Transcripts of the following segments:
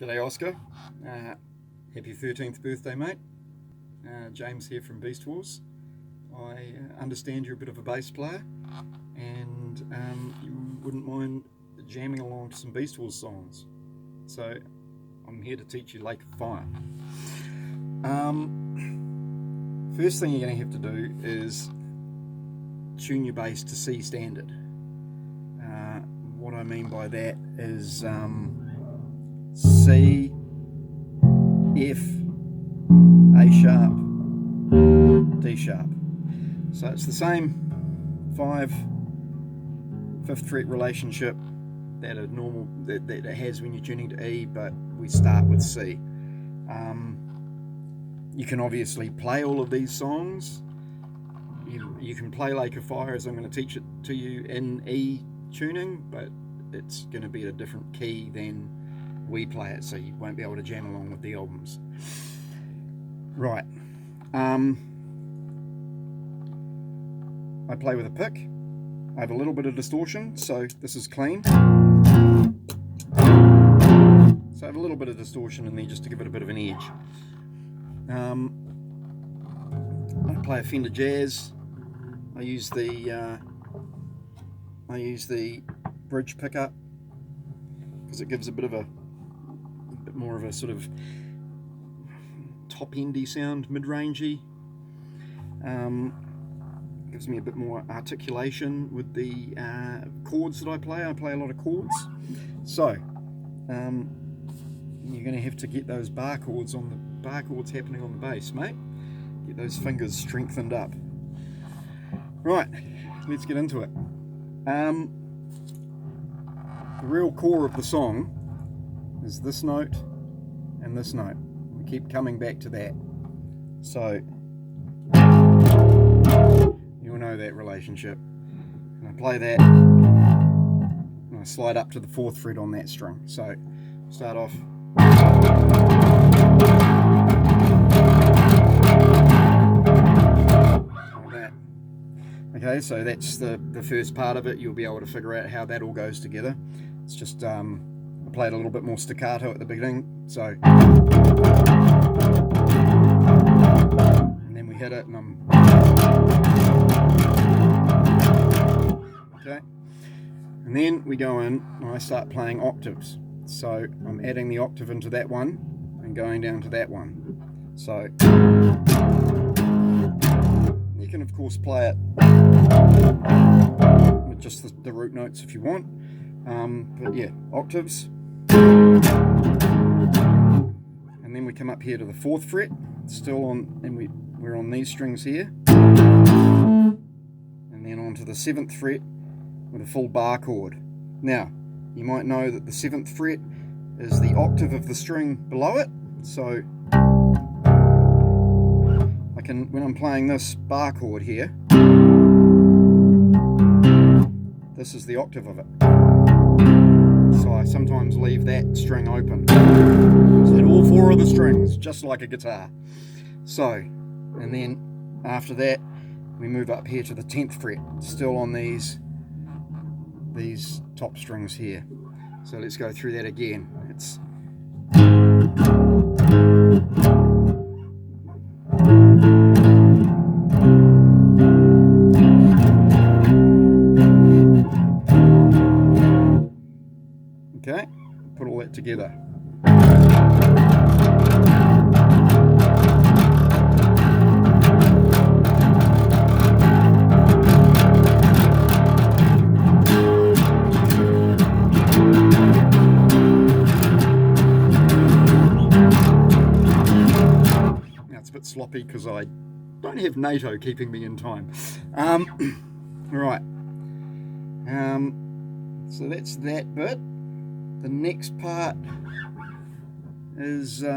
G'day Oscar, happy 13th birthday mate. James here from Beastwars. I understand you're a bit of a bass player and you wouldn't mind jamming along to some Beastwars songs. So I'm here to teach you Lake of Fire. First thing you're going to have to do is tune your bass to C standard. What I mean by that is C, F, A sharp, D sharp. So it's the same 5th fret relationship that a normal that it has when you're tuning to E, but we start with C. You can obviously play all of these songs. You can play Lake of Fire, as I'm going to teach it to you, in E tuning, but it's going to be at a different key than we play it, so you won't be able to jam along with the albums. Right. I play with a pick. I have a little bit of distortion, so this is clean. So I have a little bit of distortion in there just to give it a bit of an edge. I play a Fender Jazz. I use the bridge pickup because it gives a bit more of a sort of top-endy sound, mid-rangey. Gives me a bit more articulation with the chords that I play. I play a lot of chords. So you're going to have to get those bar chords happening on the bass, mate. Get those fingers strengthened up. Right, let's get into it. The real core of the song is this note and this note. We keep coming back to that. So you'll know that relationship. And I play that and I slide up to the 4th fret on that string. So start off. Like that. Okay, so that's the first part of it. You'll be able to figure out how that all goes together. It's just I played a little bit more staccato at the beginning, so and then we hit it, and okay, and then we go in and I start playing octaves. So I'm adding the octave into that one and going down to that one. So you can of course play it with just the root notes if you want. But yeah, octaves, and then we come up here to the 4th fret, still on, and we're on these strings here, and then onto the 7th fret with a full bar chord. Now, you might know that the 7th fret is the octave of the string below it, so I can, when I'm playing this bar chord here, this is the octave of it. So I sometimes leave that string open. So that all 4 of the strings, just like a guitar. So, and then after that, we move up here to the 10th fret, still on these top strings here. So let's go through that again. It's okay, put all that together. Now it's a bit sloppy because I don't have NATO keeping me in time. Right. So that's that bit. The next part is so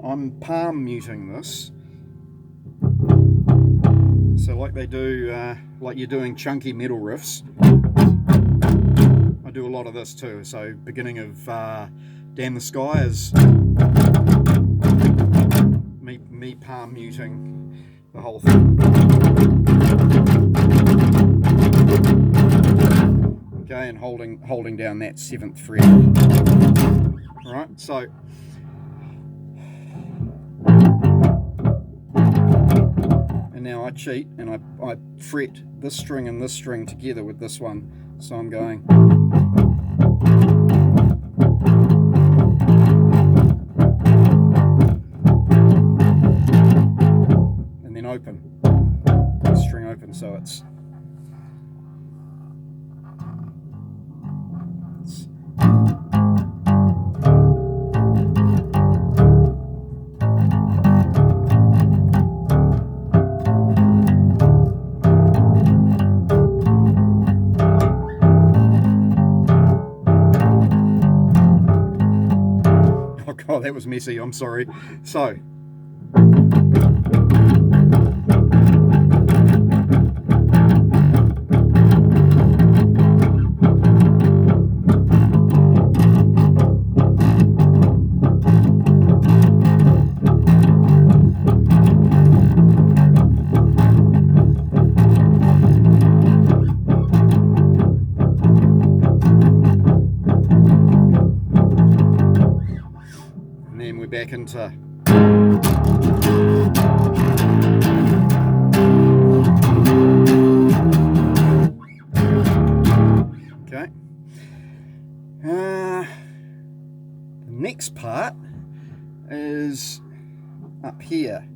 I'm palm muting this. So like they do, like you're doing chunky metal riffs, I do a lot of this too. So beginning of Damn the Sky is me palm muting the whole thing. Okay, and holding down that 7th fret. Alright, so and now I cheat and I fret this string and this string together with this one. So I'm going and then open. String open, so it's oh god, that was messy, I'm sorry. So back into okay. The next part is up here.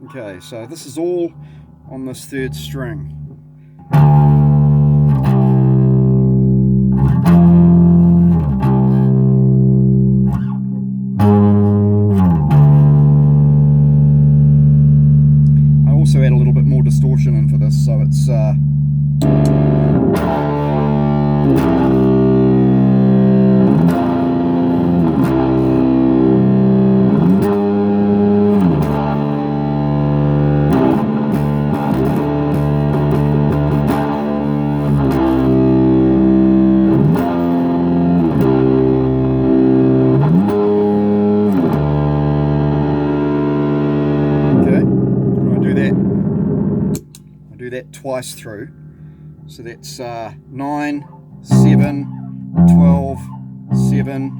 Okay, so this is all on this 3rd string. I also add a little bit more distortion in for this, so it's twice through, so that's 9, 7, 12, 7,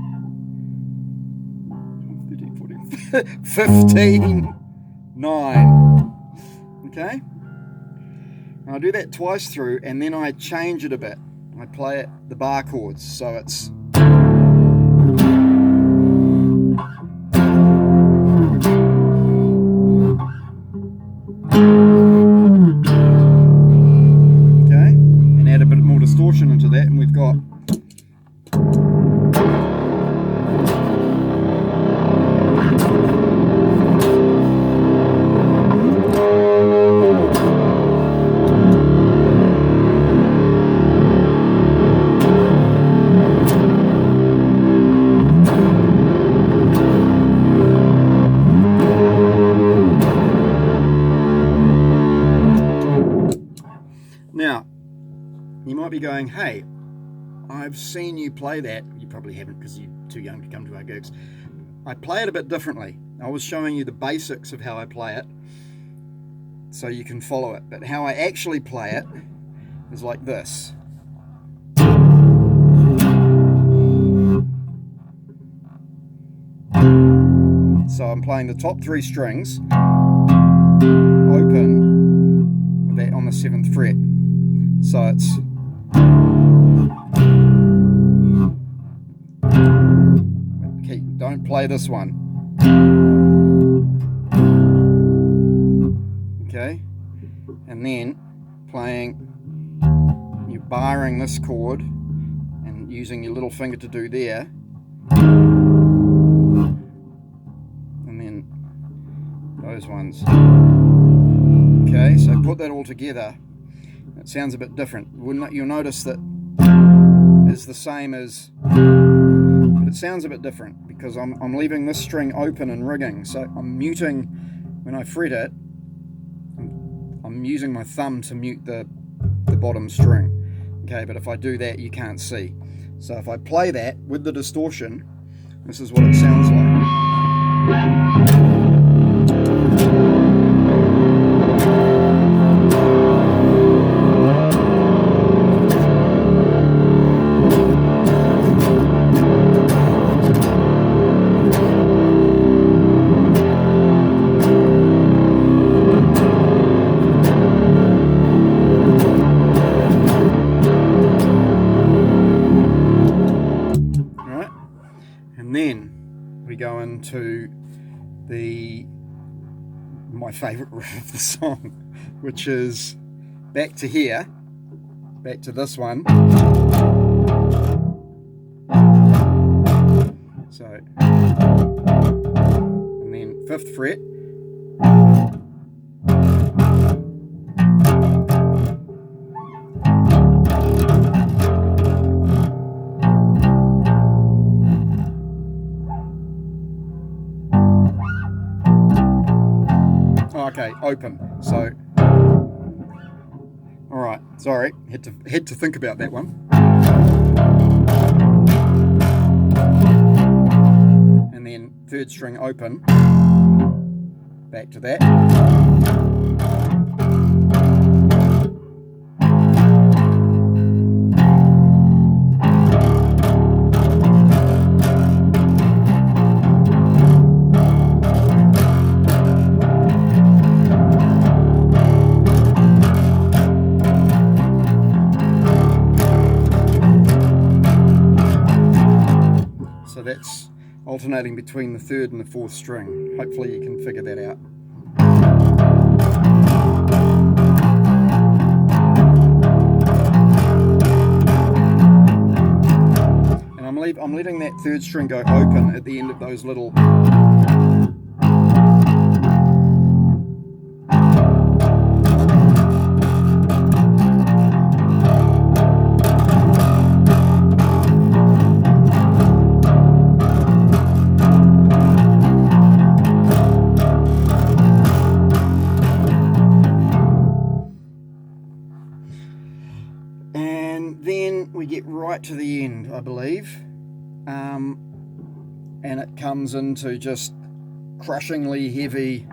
13, 14, 15, 9. Okay, and I do that twice through, and then I change it a bit. I play it the bar chords, so it's distortion into that, and we've got now. You might be going, hey, I've seen you play that. You probably haven't because you're too young to come to our gigs. I play it a bit differently. I was showing you the basics of how I play it so you can follow it. But how I actually play it is like this. So I'm playing the top 3 strings open with that on the 7th fret. So it's okay, don't play this one. Okay, and then playing, you're barring this chord and using your little finger to do there, and then those ones. Okay, so put that all together. It sounds a bit different. You'll notice that it's the same as, but it sounds a bit different because I'm leaving this string open and rigging. So I'm muting, when I fret it, I'm using my thumb to mute the bottom string. Okay, but if I do that, you can't see. So if I play that with the distortion, this is what it sounds like. And then we go into my favourite riff of the song, which is back to here, back to this one. So, and then 5th fret. Okay, open. So, all right. Sorry, had to think about that one. And then 3rd string open. Back to that. So that's alternating between the 3rd and the 4th string. Hopefully you can figure that out. And I'm letting that 3rd string go open at the end of those little... And then we get right to the end, I believe, and it comes into just crushingly heavy.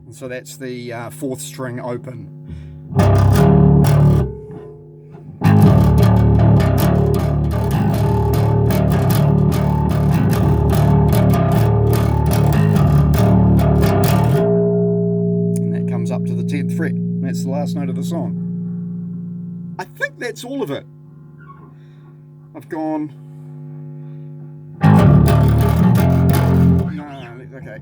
And so that's the 4th string open. Up to the 10th fret. That's the last note of the song. I think that's all of it. I've gone... No, okay.